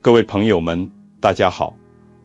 各位朋友们，大家好，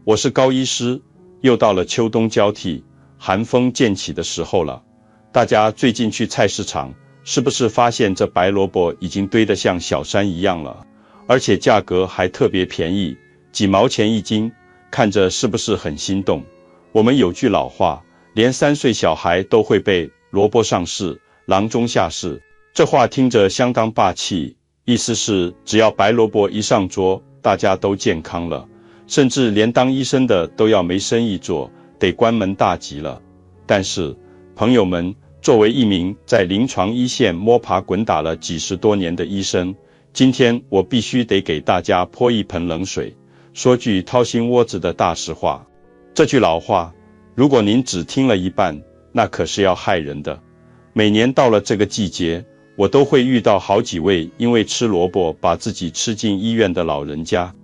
我是高医师。又到了秋冬交替、寒风渐起的时候了。大家最近去菜市场，是不是发现这白萝卜已经堆得像小山一样了？而且价格还特别便宜，几毛钱一斤，看着是不是很心动？我们有句老话，连3岁小孩都会背“萝卜上市，郎中下市”。这话听着相当霸气，意思是只要白萝卜一上桌，大家都健康了，甚至连当医生的都要没生意做，得关门大吉了。但是，朋友们，作为一名在临床一线摸爬滚打了几十多年的医生，今天我必须得给大家泼一盆冷水，说句掏心窝子的大实话。这句老话，如果您只听了一半，那可是要害人的。每年到了这个季节，我都会遇到好几位因为吃萝卜把自己吃进医院的老人家。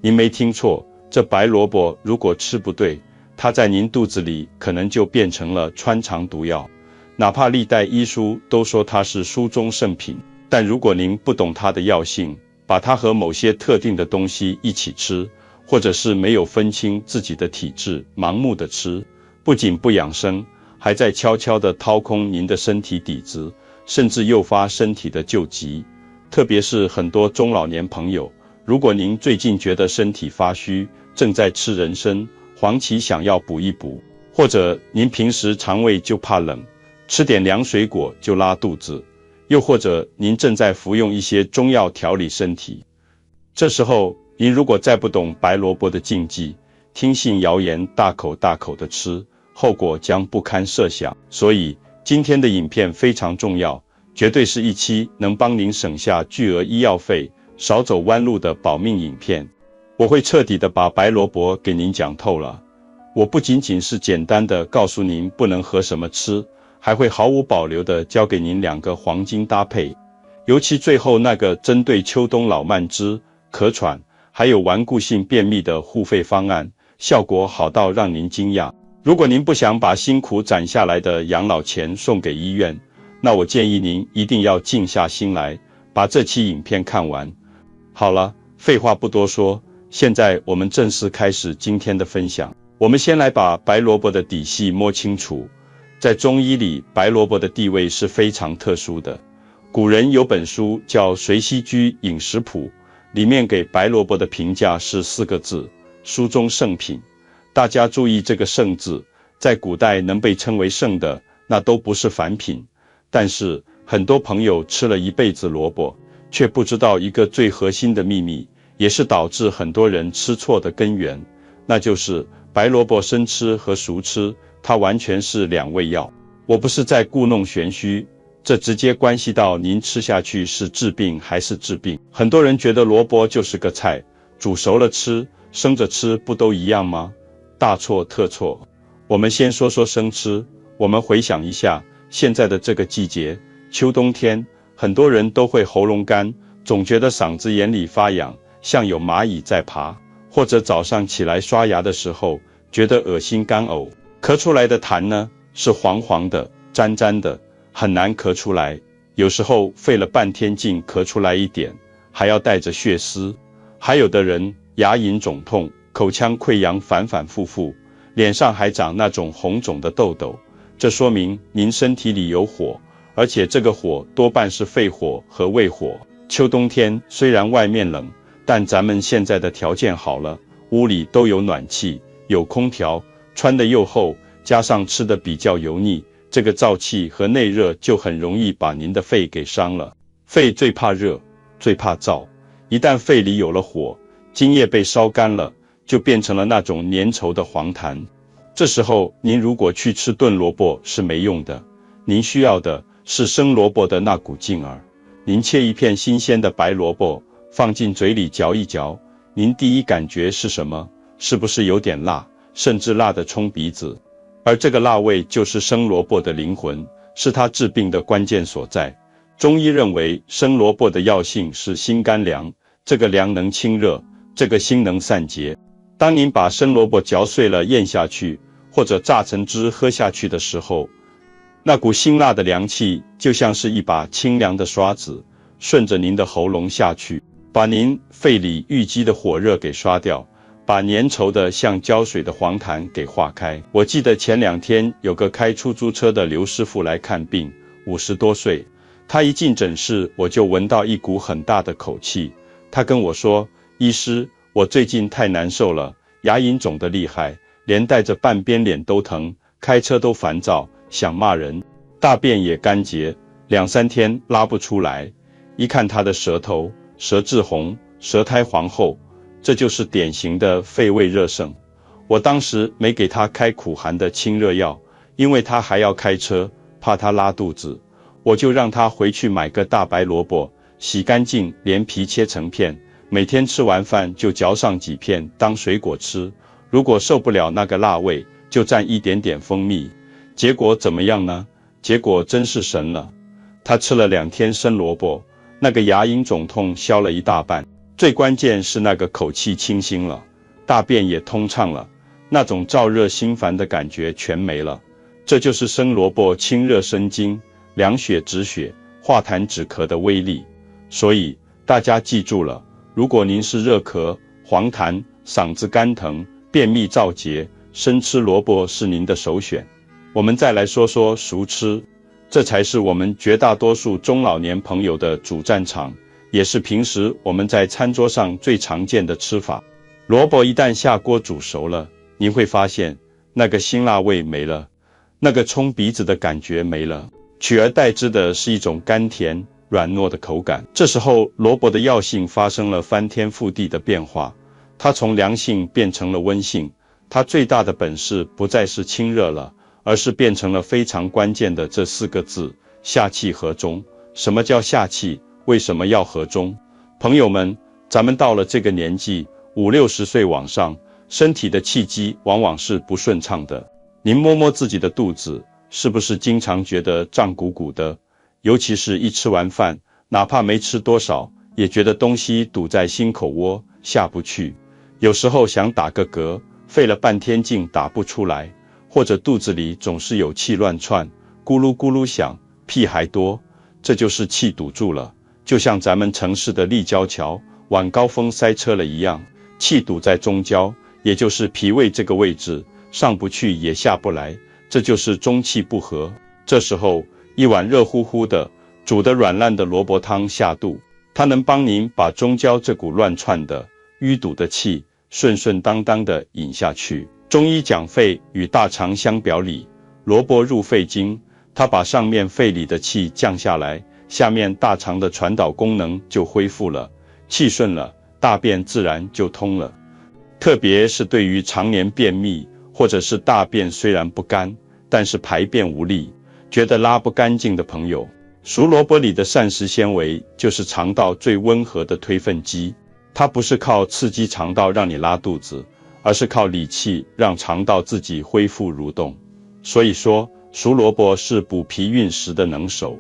您没听错，这白萝卜如果吃不对，它在您肚子里可能就变成了穿肠毒药。哪怕历代医书都说它是书中圣品，但如果您不懂它的药性，把它和某些特定的东西一起吃，或者是没有分清自己的体质，盲目的吃，不仅不养生，还在悄悄地掏空您的身体底子，甚至诱发身体的旧疾。特别是很多中老年朋友，如果您最近觉得身体发虚，正在吃人参、黄芪想要补一补，或者您平时肠胃就怕冷，吃点凉水果就拉肚子，又或者您正在服用一些中药调理身体，这时候您如果再不懂白萝卜的禁忌，听信谣言大口大口的吃，后果将不堪设想。所以今天的影片非常重要，绝对是一期能帮您省下巨额医药费、少走弯路的保命影片。我会彻底的把白萝卜给您讲透了。我不仅仅是简单的告诉您不能和什么吃，还会毫无保留的教给您2个黄金搭配，尤其最后那个针对秋冬老慢支、咳喘还有顽固性便秘的护肺方案，效果好到让您惊讶。如果您不想把辛苦攒下来的养老钱送给医院，那我建议您一定要静下心来，把这期影片看完。好了，废话不多说，现在我们正式开始今天的分享。我们先来把白萝卜的底细摸清楚。在中医里，白萝卜的地位是非常特殊的。古人有本书叫《随溪居饮食谱》，里面给白萝卜的评价是4个字：书中圣品。大家注意这个圣字，在古代能被称为圣的，那都不是凡品。但是很多朋友吃了一辈子萝卜，却不知道一个最核心的秘密，也是导致很多人吃错的根源，那就是白萝卜生吃和熟吃，它完全是2味药。我不是在故弄玄虚，这直接关系到您吃下去是治病还是治病。很多人觉得萝卜就是个菜，煮熟了吃，生着吃不都一样吗？大错特错。我们先说说生吃。我们回想一下，现在的这个季节，秋冬天，很多人都会喉咙干，总觉得嗓子眼里发痒，像有蚂蚁在爬，或者早上起来刷牙的时候，觉得恶心干呕，咳出来的痰呢，是黄黄的、粘粘的，很难咳出来，有时候费了半天劲咳出来一点，还要带着血丝。还有的人牙龈肿痛，口腔溃疡反反复复，脸上还长那种红肿的痘痘，这说明您身体里有火，而且这个火多半是肺火和胃火。秋冬天虽然外面冷，但咱们现在的条件好了，屋里都有暖气，有空调，穿的又厚，加上吃的比较油腻，这个燥气和内热就很容易把您的肺给伤了。肺最怕热，最怕燥，一旦肺里有了火，津液被烧干了，就变成了那种粘稠的黄痰。这时候您如果去吃炖萝卜是没用的，您需要的是生萝卜的那股劲儿。您切一片新鲜的白萝卜，放进嘴里嚼一嚼，您第一感觉是什么？是不是有点辣，甚至辣得冲鼻子？而这个辣味就是生萝卜的灵魂，是它治病的关键所在。中医认为生萝卜的药性是辛甘凉，这个凉能清热，这个辛能散结。当您把生萝卜嚼碎了咽下去，或者榨成汁喝下去的时候，那股辛辣的凉气就像是一把清凉的刷子，顺着您的喉咙下去，把您肺里郁积的火热给刷掉，把粘稠的像胶水的黄痰给化开。我记得前2天有个开出租车的刘师傅来看病，50多岁，他一进诊室我就闻到一股很大的口气。他跟我说，医师，我最近太难受了，牙龈肿得厉害，连带着半边脸都疼，开车都烦躁，想骂人，大便也干结，2、3天拉不出来。一看他的舌头，舌质红，舌苔黄厚，这就是典型的肺胃热盛。我当时没给他开苦寒的清热药，因为他还要开车，怕他拉肚子，我就让他回去买个大白萝卜，洗干净，连皮切成片，每天吃完饭就嚼上几片当水果吃，如果受不了那个辣味，就蘸一点点蜂蜜。结果怎么样呢？结果真是神了，他吃了2天生萝卜，那个牙龈肿痛消了一大半，最关键是那个口气清新了，大便也通畅了，那种燥热心烦的感觉全没了。这就是生萝卜清热生津、凉血止血、化痰止咳的威力。所以大家记住了，如果您是热咳、黄痰、嗓子干疼、便秘燥结，生吃萝卜是您的首选。我们再来说说熟吃，这才是我们绝大多数中老年朋友的主战场，也是平时我们在餐桌上最常见的吃法。萝卜一旦下锅煮熟了，您会发现那个辛辣味没了，那个冲鼻子的感觉没了，取而代之的是一种甘甜软糯的口感。这时候萝卜的药性发生了翻天覆地的变化，它从凉性变成了温性，它最大的本事不再是清热了，而是变成了非常关键的这4个字：下气和中。什么叫下气？为什么要和中？朋友们，咱们到了这个年纪，50、60岁往上，身体的气机往往是不顺畅的。您摸摸自己的肚子，是不是经常觉得胀鼓鼓的？尤其是一吃完饭，哪怕没吃多少，也觉得东西堵在心口窝，下不去。有时候想打个嗝，费了半天劲打不出来，或者肚子里总是有气乱窜，咕噜咕噜响，屁还多，这就是气堵住了。就像咱们城市的立交桥，晚高峰塞车了一样，气堵在中焦，也就是脾胃这个位置，上不去也下不来，这就是中气不和。这时候一碗热乎乎的煮得软烂的萝卜汤下肚，它能帮您把中焦这股乱窜的淤堵的气顺顺当当的引下去。中医讲肺与大肠相表里，萝卜入肺经，它把上面肺里的气降下来，下面大肠的传导功能就恢复了，气顺了，大便自然就通了。特别是对于常年便秘，或者是大便虽然不干，但是排便无力，觉得拉不干净的朋友，熟萝卜里的膳食纤维就是肠道最温和的推粪机，它不是靠刺激肠道让你拉肚子，而是靠理气让肠道自己恢复蠕动。所以说，熟萝卜是补脾运食的能手。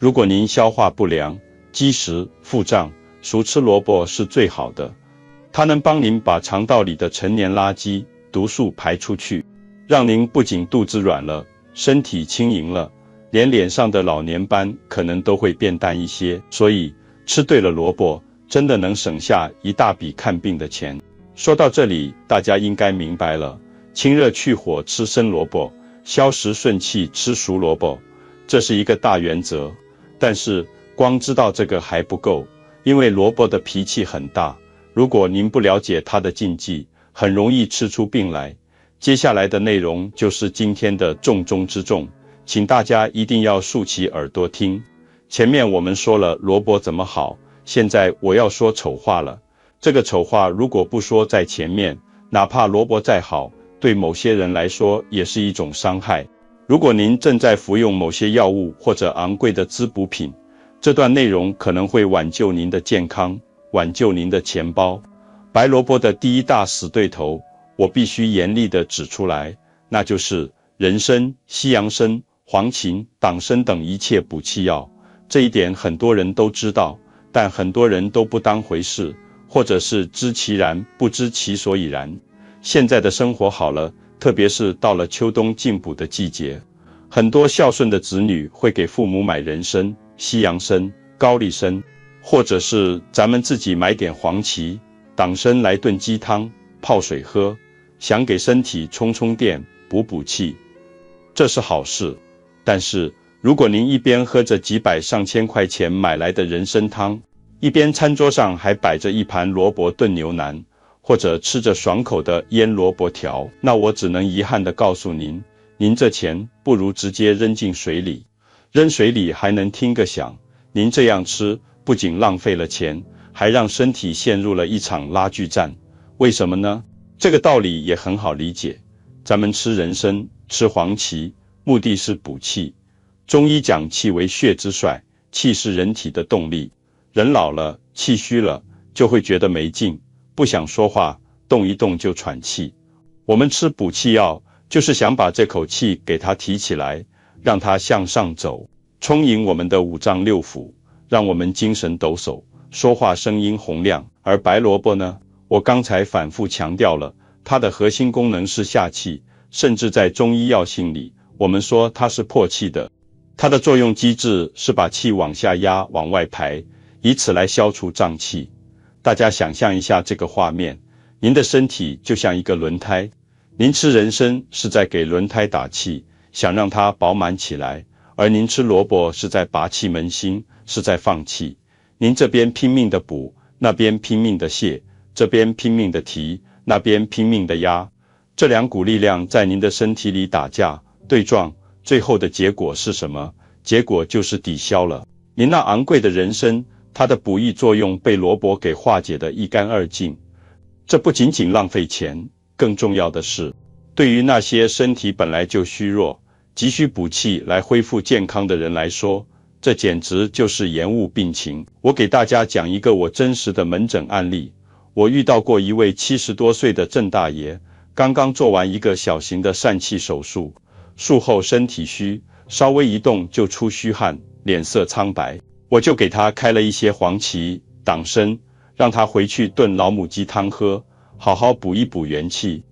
如果您消化不良、积食、腹胀，熟吃萝卜是最好的。它能帮您把肠道里的陈年垃圾、毒素排出去，让您不仅肚子软了，身体轻盈了，连脸上的老年斑可能都会变淡一些。所以吃对了萝卜，真的能省下一大笔看病的钱。说到这里，大家应该明白了，清热去火吃生萝卜，消食顺气吃熟萝卜，这是一个大原则。但是光知道这个还不够，因为萝卜的脾气很大，如果您不了解它的禁忌，很容易吃出病来。接下来的内容就是今天的重中之重，请大家一定要竖起耳朵听。前面我们说了萝卜怎么好，现在我要说丑话了。这个丑话如果不说在前面，哪怕萝卜再好，对某些人来说也是一种伤害。如果您正在服用某些药物或者昂贵的滋补品，这段内容可能会挽救您的健康，挽救您的钱包。白萝卜的第一大死对头，我必须严厉地指出来，那就是人参、西洋参、黄芩、党参等一切补气药。这一点很多人都知道，但很多人都不当回事，或者是知其然不知其所以然。现在的生活好了，特别是到了秋冬进补的季节，很多孝顺的子女会给父母买人参、西洋参、高丽参、或者是咱们自己买点黄芪、党参来炖鸡汤、泡水喝，想给身体充充电、补补气，这是好事。但是如果您一边喝着几百上千块钱买来的人参汤，一边餐桌上还摆着一盘萝卜炖牛腩，或者吃着爽口的腌萝卜条，那我只能遗憾地告诉您，您这钱不如直接扔进水里，扔水里还能听个响。您这样吃，不仅浪费了钱，还让身体陷入了一场拉锯战。为什么呢？这个道理也很好理解。咱们吃人参、吃黄芪，目的是补气。中医讲气为血之帅，气是人体的动力。人老了，气虚了，就会觉得没劲，不想说话，动一动就喘气。我们吃补气药，就是想把这口气给它提起来，让它向上走，充盈我们的五脏六腑，让我们精神抖擞，说话声音洪亮。而白萝卜呢，我刚才反复强调了，它的核心功能是下气，甚至在中医药性里，我们说它是破气的。它的作用机制是把气往下压，往外排，以此来消除胀气。大家想象一下这个画面，您的身体就像一个轮胎，您吃人参是在给轮胎打气，想让它饱满起来，而您吃萝卜是在拔气扪心，是在放气。您这边拼命的补，那边拼命的泄，这边拼命的提，那边拼命的压，这两股力量在您的身体里打架对撞，最后的结果是什么？结果就是抵消了。您那昂贵的人参，它的补益作用被萝卜给化解得一干二净。这不仅仅浪费钱，更重要的是，对于那些身体本来就虚弱，急需补气来恢复健康的人来说，这简直就是延误病情。我给大家讲一个我真实的门诊案例。我遇到过一位70多岁的郑大爷，刚刚做完一个小型的疝气手术，术后身体虚，稍微一动就出虚汗，脸色苍白。我就给他开了一些黄芪、党参，让他回去炖老母鸡汤喝，好好补一补元气。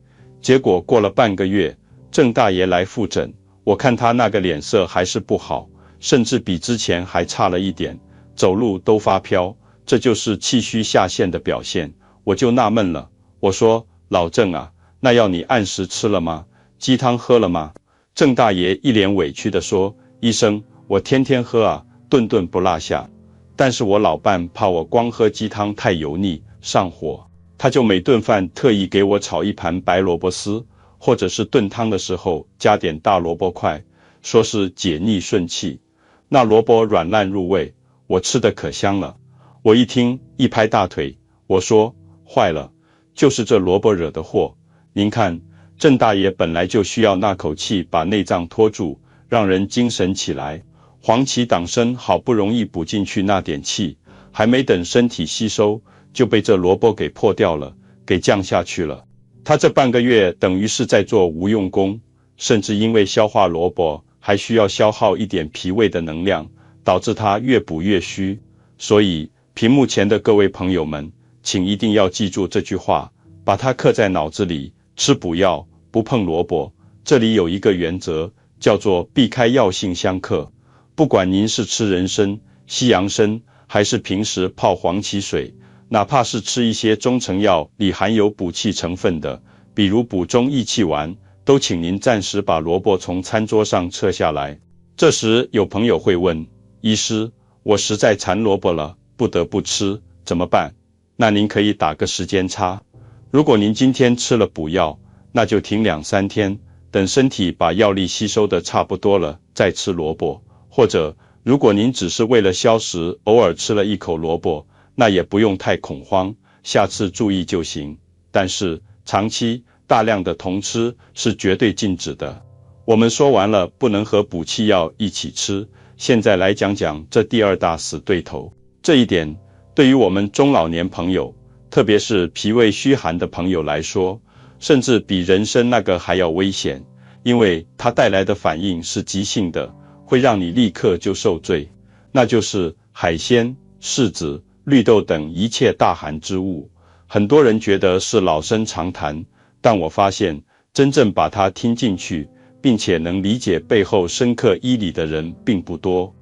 结果过了半个月，郑大爷来复诊，我看他那个脸色还是不好，甚至比之前还差了一点，走路都发飘，这就是气虚下陷的表现。我就纳闷了，我说老郑啊，那药你按时吃了吗？鸡汤喝了吗？郑大爷一脸委屈地说，医生，我天天喝啊，顿顿不落下，但是我老伴怕我光喝鸡汤太油腻上火，他就每顿饭特意给我炒一盘白萝卜丝，或者是炖汤的时候加点大萝卜块，说是解腻顺气。那萝卜软烂入味，我吃得可香了。我一听一拍大腿，我说坏了，就是这萝卜惹的祸。您看，郑大爷本来就需要那口气把内脏拖住，让人精神起来。黄芪党参好不容易补进去那点气，还没等身体吸收，就被这萝卜给破掉了，给降下去了。他这半个月等于是在做无用功，甚至因为消化萝卜还需要消耗一点脾胃的能量，导致他越补越虚。所以屏幕前的各位朋友们，请一定要记住这句话，把它刻在脑子里，吃补药不碰萝卜。这里有一个原则，叫做避开药性相克。不管您是吃人参、西洋参，还是平时泡黄芪水，哪怕是吃一些中成药里含有补气成分的，比如补中益气丸，都请您暂时把萝卜从餐桌上撤下来。这时有朋友会问，医师，我实在馋萝卜了，不得不吃，怎么办？那您可以打个时间差。如果您今天吃了补药，那就停2-3天，等身体把药力吸收的差不多了，再吃萝卜。或者，如果您只是为了消食，偶尔吃了一口萝卜，那也不用太恐慌，下次注意就行。但是，长期大量的同吃是绝对禁止的。我们说完了不能和补气药一起吃，现在来讲讲这第二大死对头。这一点，对于我们中老年朋友，特别是脾胃虚寒的朋友来说，甚至比人参那个还要危险，因为它带来的反应是急性的，会让你立刻就受罪，那就是海鲜、柿子、绿豆等一切大寒之物。很多人觉得是老生常谈，但我发现真正把它听进去，并且能理解背后深刻医理的人并不多。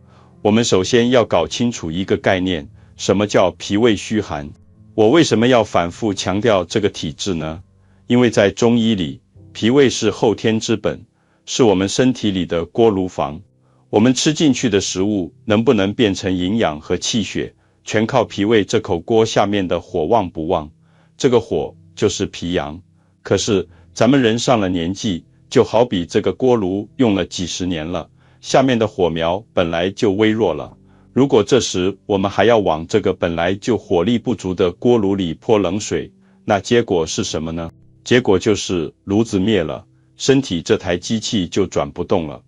我们首先要搞清楚一个概念，什么叫脾胃虚寒？我为什么要反复强调这个体质呢？因为在中医里，脾胃是后天之本，是我们身体里的锅炉房。我们吃进去的食物能不能变成营养和气血，全靠脾胃这口锅下面的火旺不旺。这个火就是脾阳。可是咱们人上了年纪，就好比这个锅炉用了几十年了，下面的火苗本来就微弱了。如果这时我们还要往这个本来就火力不足的锅炉里泼冷水，那结果是什么呢？结果就是炉子灭了，身体这台机器就转不动了。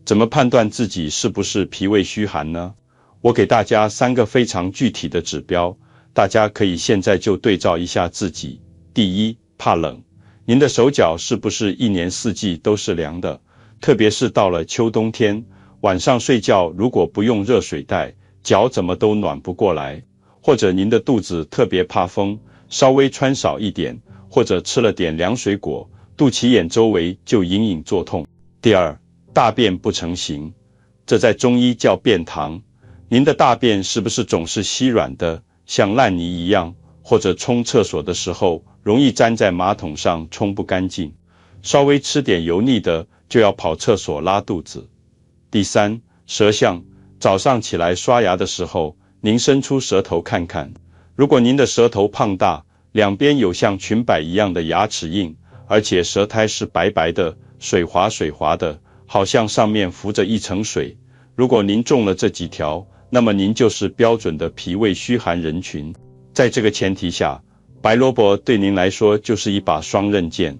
怎么判断自己是不是脾胃虚寒呢？我给大家3个非常具体的指标，大家可以现在就对照一下自己。第一，怕冷。您的手脚是不是一年四季都是凉的？特别是到了秋冬天，晚上睡觉如果不用热水袋，脚怎么都暖不过来。或者您的肚子特别怕风，稍微穿少一点，或者吃了点凉水果，肚脐眼周围就隐隐作痛。第二，大便不成形，这在中医叫便溏。您的大便是不是总是稀软的，像烂泥一样，或者冲厕所的时候容易粘在马桶上冲不干净，稍微吃点油腻的就要跑厕所拉肚子。第三，舌象，早上起来刷牙的时候，您伸出舌头看看，如果您的舌头胖大，两边有像裙摆一样的牙齿印，而且舌苔是白白的，水滑水滑的，好像上面浮着一层水，如果您中了这几条，那么您就是标准的脾胃虚寒人群。在这个前提下，白萝卜对您来说就是一把双刃剑。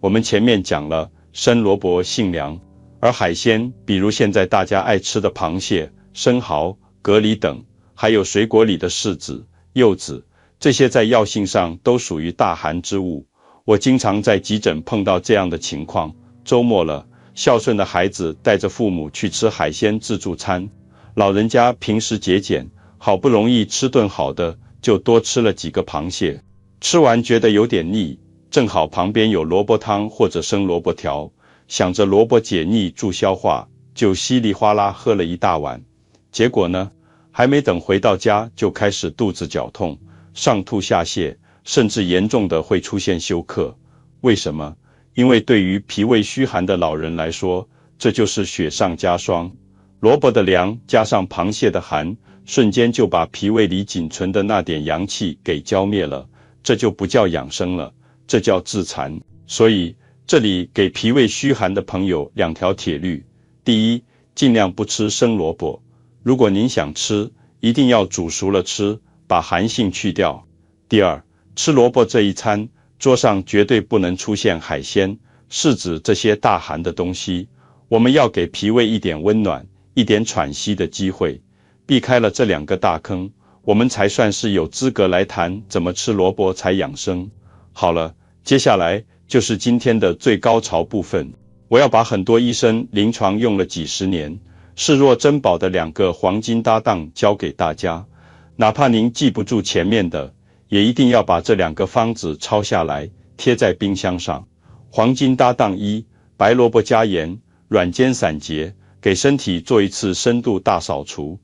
我们前面讲了，生萝卜性凉，而海鲜，比如现在大家爱吃的螃蟹、生蚝、蛤蜊等，还有水果里的柿子、柚子，这些在药性上都属于大寒之物。我经常在急诊碰到这样的情况，周末了，孝顺的孩子带着父母去吃海鲜自助餐，老人家平时节俭，好不容易吃顿好的，就多吃了几个螃蟹，吃完觉得有点腻，正好旁边有萝卜汤或者生萝卜条，想着萝卜解腻助消化，就稀里哗啦喝了一大碗。结果呢，还没等回到家就开始肚子绞痛，上吐下泻，甚至严重的会出现休克。为什么？因为对于脾胃虚寒的老人来说，这就是雪上加霜。萝卜的凉加上螃蟹的寒，瞬间就把脾胃里仅存的那点阳气给浇灭了，这就不叫养生了，这叫自残。所以这里给脾胃虚寒的朋友2条铁律：第一，尽量不吃生萝卜，如果您想吃，一定要煮熟了吃，把寒性去掉。第二，吃萝卜这一餐，桌上绝对不能出现海鲜、柿子这些大寒的东西，我们要给脾胃一点温暖，一点喘息的机会。避开了这2个大坑，我们才算是有资格来谈怎么吃萝卜才养生。好了，接下来就是今天的最高潮部分，我要把很多医生临床用了几十年，视若珍宝的2个黄金搭档教给大家，哪怕您记不住前面的，也一定要把这2个方子抄下来，贴在冰箱上。黄金搭档1，白萝卜加盐，软坚散结，给身体做一次深度大扫除。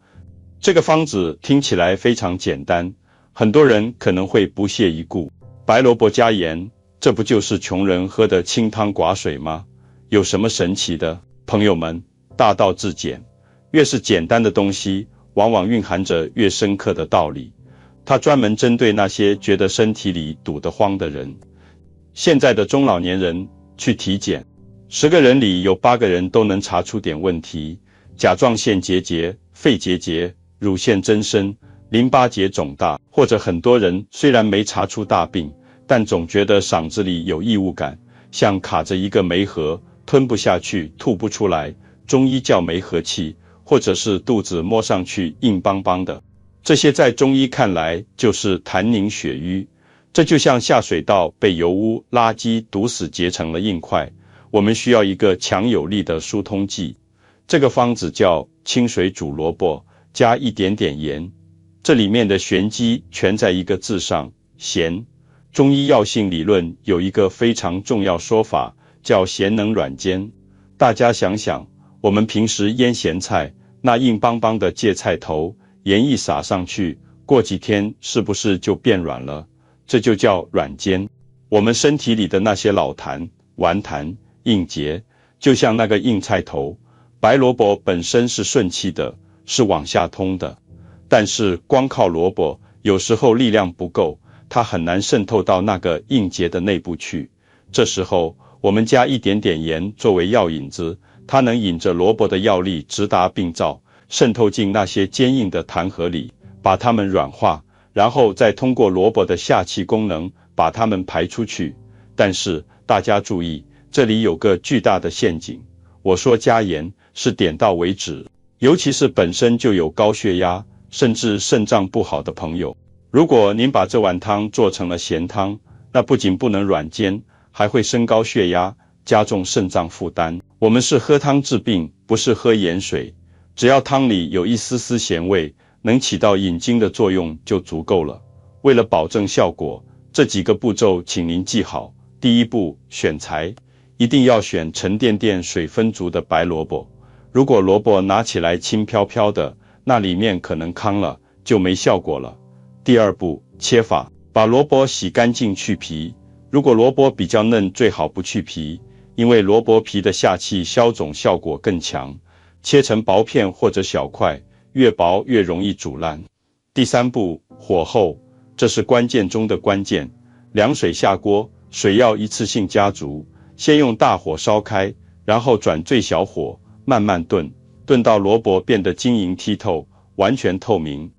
这个方子听起来非常简单，很多人可能会不屑一顾。白萝卜加盐，这不就是穷人喝的清汤寡水吗？有什么神奇的？朋友们，大道至简，越是简单的东西，往往蕴含着越深刻的道理。它专门针对那些觉得身体里堵得慌的人。现在的中老年人去体检，10个人里有8个人都能查出点问题，甲状腺结节、肺结节、乳腺增生、淋巴结肿大，或者很多人虽然没查出大病，但总觉得嗓子里有异物感，像卡着一个梅核，吞不下去，吐不出来，中医叫梅核气，或者是肚子摸上去硬邦邦的。这些在中医看来就是痰凝血瘀，这就像下水道被油污、垃圾堵死结成了硬块，我们需要一个强有力的疏通剂。这个方子叫清水煮萝卜，加一点点盐，这里面的玄机全在一个字上，咸。中医药性理论有一个非常重要说法，叫咸能软坚。大家想想，我们平时腌咸菜，那硬邦邦的芥菜头，盐一撒上去，过几天是不是就变软了？这就叫软坚。我们身体里的那些老痰、顽痰、硬结，就像那个硬菜头，白萝卜本身是顺气的，是往下通的，但是光靠萝卜，有时候力量不够，它很难渗透到那个硬结的内部去。这时候，我们加一点点盐作为药引子，它能引着萝卜的药力直达病灶，渗透进那些坚硬的痰核里，把它们软化，然后再通过萝卜的下气功能把它们排出去。但是大家注意，这里有个巨大的陷阱。我说加盐是点到为止，尤其是本身就有高血压，甚至肾脏不好的朋友。如果您把这碗汤做成了咸汤，那不仅不能软坚，还会升高血压，加重肾脏负担。我们是喝汤治病，不是喝盐水。只要汤里有一丝丝咸味，能起到引经的作用就足够了。为了保证效果，这几个步骤请您记好。第一步，选材，一定要选沉甸甸水分足的白萝卜。如果萝卜拿起来轻飘飘的，那里面可能糠了，就没效果了。第二步，切法，把萝卜洗干净去皮。如果萝卜比较嫩，最好不去皮，因为萝卜皮的下气消肿效果更强。切成薄片或者小块，越薄越容易煮烂。第三步，火候，这是关键中的关键。凉水下锅，水要一次性加足，先用大火烧开，然后转最小火，慢慢炖，炖到萝卜变得晶莹剔透，完全透明。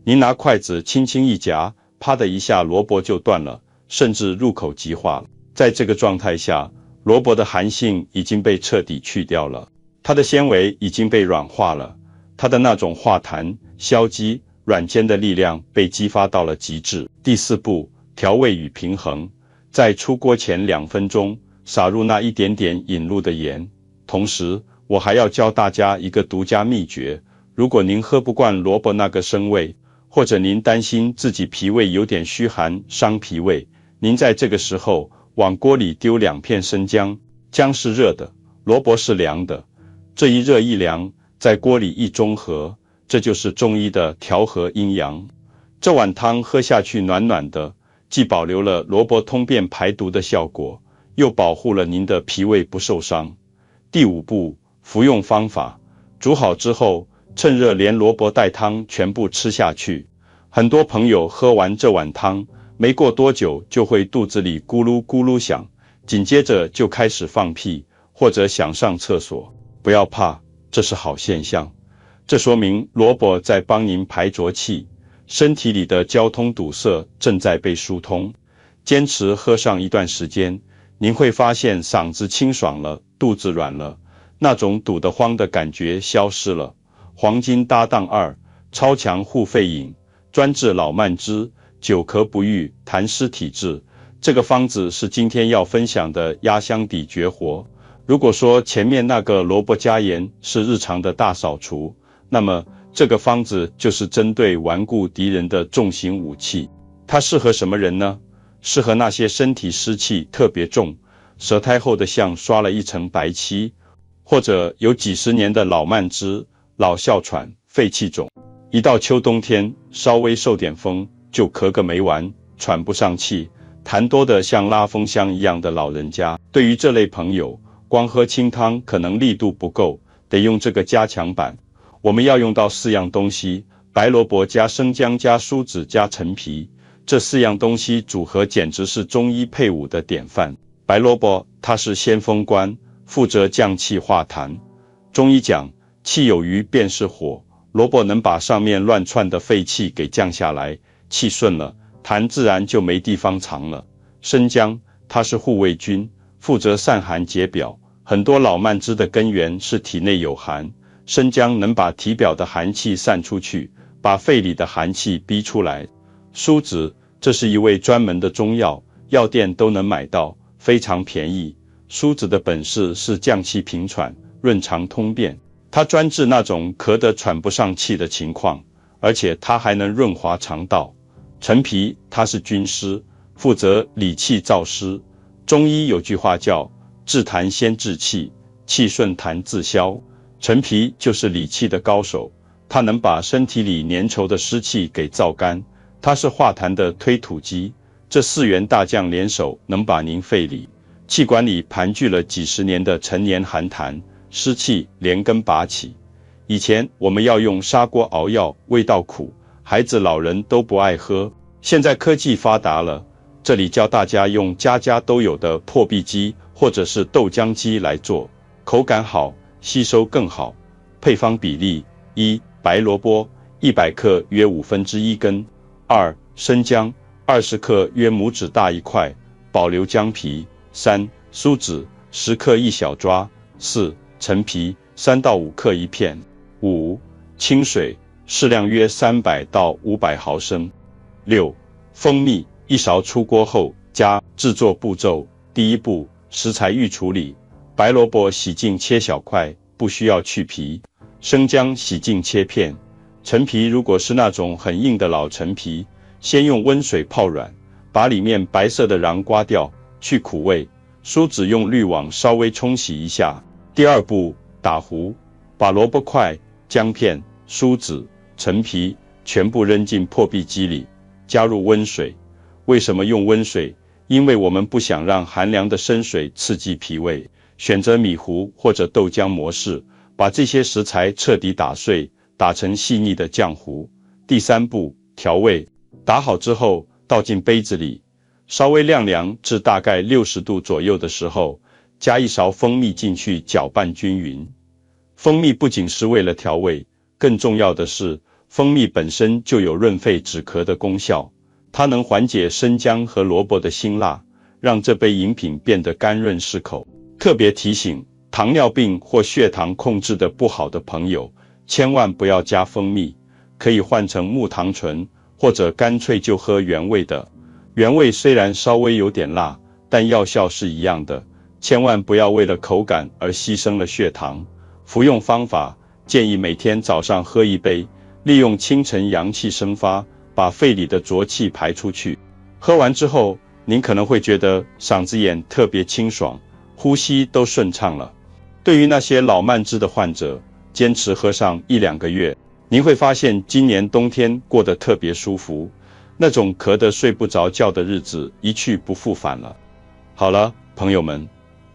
您拿筷子轻轻一夹，啪的一下，萝卜就断了，甚至入口即化了。在这个状态下，萝卜的寒性已经被彻底去掉了，它的纤维已经被软化了，它的那种化痰、消积、软坚的力量被激发到了极致。第四步，调味与平衡，在出锅前2分钟，撒入那一点点引入的盐。同时，我还要教大家一个独家秘诀，如果您喝不惯萝卜那个生味，或者您担心自己脾胃有点虚寒，伤脾胃，您在这个时候往锅里丢2片生姜，姜是热的，萝卜是凉的，这一热一凉，在锅里一中和，这就是中医的调和阴阳。这碗汤喝下去暖暖的，既保留了萝卜通便排毒的效果，又保护了您的脾胃不受伤。第五步，服用方法，煮好之后，趁热连萝卜带汤全部吃下去。很多朋友喝完这碗汤，没过多久就会肚子里咕噜咕噜响，紧接着就开始放屁，或者想上厕所。不要怕，这是好现象，这说明萝卜在帮您排浊气，身体里的交通堵塞正在被疏通。坚持喝上一段时间，您会发现嗓子清爽了，肚子软了，那种堵得慌的感觉消失了。黄金搭档2，超强护肺饮，专治老慢支、久咳不愈、痰湿体质。这个方子是今天要分享的压箱底绝活。如果说前面那个萝卜加盐是日常的大扫除，那么这个方子就是针对顽固敌人的重型武器。它适合什么人呢？适合那些身体湿气特别重，舌苔厚的像刷了一层白漆，或者有几十年的老慢支、老哮喘、肺气肿。一到秋冬天，稍微受点风就咳个没完，喘不上气，痰多的像拉风箱一样的老人家。对于这类朋友，光喝清汤可能力度不够，得用这个加强版。我们要用到4样东西，白萝卜加生姜加苏子加陈皮，这4样东西组合简直是中医配伍的典范。白萝卜它是先锋官，负责降气化痰。中医讲，气有余便是火，萝卜能把上面乱窜的废气给降下来，气顺了，痰自然就没地方藏了。生姜它是护卫军，负责散寒解表，很多老慢支的根源是体内有寒，生姜能把体表的寒气散出去，把肺里的寒气逼出来。苏子，这是一味专门的中药，药店都能买到，非常便宜。苏子的本事是降气平喘，润肠通便，它专治那种咳得喘不上气的情况，而且它还能润滑肠道。陈皮它是军师，负责理气燥湿。中医有句话叫治痰先治气，气顺痰自消。陈皮就是理气的高手，它能把身体里粘稠的湿气给燥干，它是化痰的推土机。这4员大将联手，能把您肺里、气管里盘踞了几十年的陈年寒痰、湿气连根拔起。以前我们要用砂锅熬药，味道苦，孩子老人都不爱喝。现在科技发达了，这里教大家用家家都有的破壁机或者是豆浆机来做，口感好，吸收更好。配方比例： 1. 白萝卜100克约1/5根， 2. 生姜20克约拇指大一块，保留姜皮。 3. 苏子10克一小抓。 4. 陈皮3到5克一片。 5. 清水适量约300到500毫升。 6. 蜂蜜1勺出锅后加。制作步骤：第1步，食材预处理。白萝卜洗净切小块，不需要去皮。生姜洗净切片。陈皮如果是那种很硬的老陈皮，先用温水泡软，把里面白色的瓤刮掉，去苦味。苏子用滤网稍微冲洗一下。第2步，打糊。把萝卜块、姜片、苏子、陈皮全部扔进破壁机里，加入温水。为什么用温水？因为我们不想让寒凉的生水刺激脾胃，选择米糊或者豆浆模式，把这些食材彻底打碎，打成细腻的浆糊。第3步，调味。打好之后，倒进杯子里，稍微晾凉至大概60度左右的时候，加1勺蜂蜜进去，搅拌均匀。蜂蜜不仅是为了调味，更重要的是，蜂蜜本身就有润肺止咳的功效，它能缓解生姜和萝卜的辛辣，让这杯饮品变得甘润适口。特别提醒，糖尿病或血糖控制的不好的朋友，千万不要加蜂蜜，可以换成木糖醇，或者干脆就喝原味的。原味虽然稍微有点辣，但药效是一样的，千万不要为了口感而牺牲了血糖。服用方法：建议每天早上喝1杯，利用清晨阳气生发，把肺里的浊气排出去。喝完之后，您可能会觉得嗓子眼特别清爽，呼吸都顺畅了。对于那些老慢支的患者，坚持喝上1-2个月，您会发现今年冬天过得特别舒服，那种咳得睡不着觉的日子一去不复返了。好了，朋友们，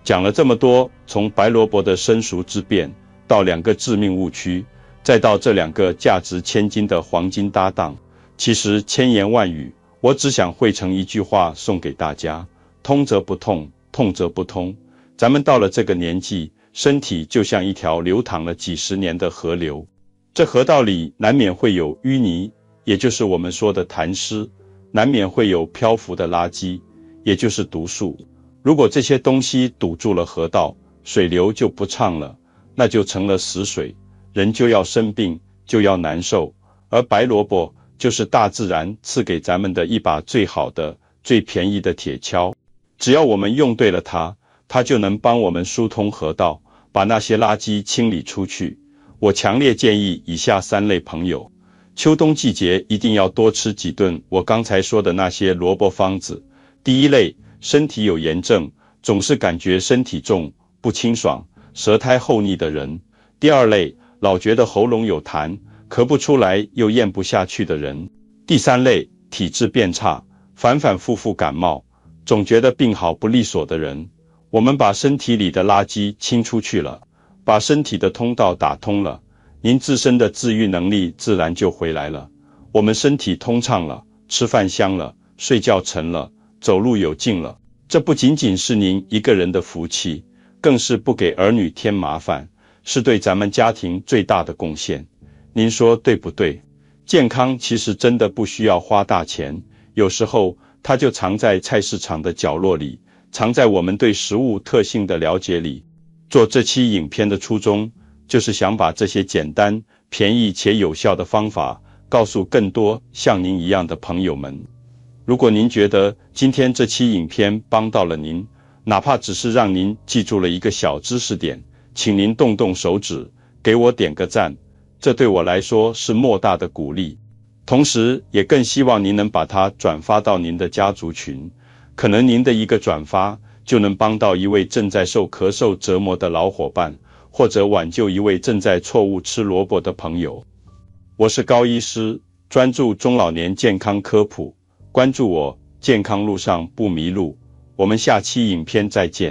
讲了这么多，从白萝卜的生熟之变，到2个致命误区，再到这2个价值千金的黄金搭档，其实千言万语，我只想汇成一句话送给大家：通则不痛，痛则不通。咱们到了这个年纪，身体就像一条流淌了几十年的河流，这河道里难免会有淤泥，也就是我们说的痰湿，难免会有漂浮的垃圾，也就是毒素。如果这些东西堵住了河道，水流就不畅了，那就成了死水，人就要生病，就要难受。而白萝卜就是大自然赐给咱们的一把最好的、最便宜的铁锹，只要我们用对了它，它就能帮我们疏通河道，把那些垃圾清理出去。我强烈建议以下3类朋友，秋冬季节一定要多吃几顿我刚才说的那些萝卜方子。第1类，身体有炎症，总是感觉身体重、不清爽、舌苔厚腻的人。第2类，老觉得喉咙有痰，咳不出来又咽不下去的人。第3类，体质变差，反反复复感冒，总觉得病好不利索的人。我们把身体里的垃圾清出去了，把身体的通道打通了，您自身的自愈能力自然就回来了。我们身体通畅了，吃饭香了，睡觉沉了，走路有劲了，这不仅仅是您一个人的福气，更是不给儿女添麻烦，是对咱们家庭最大的贡献。您说对不对？健康其实真的不需要花大钱，有时候它就藏在菜市场的角落里，藏在我们对食物特性的了解里。做这期影片的初衷，就是想把这些简单、便宜且有效的方法，告诉更多像您一样的朋友们。如果您觉得今天这期影片帮到了您，哪怕只是让您记住了一个小知识点，请您动动手指，给我点个赞，这对我来说是莫大的鼓励。同时也更希望您能把它转发到您的家族群，可能您的一个转发就能帮到一位正在受咳嗽折磨的老伙伴，或者挽救一位正在错误吃萝卜的朋友。我是高医师，专注中老年健康科普，关注我，健康路上不迷路。我们下期影片再见。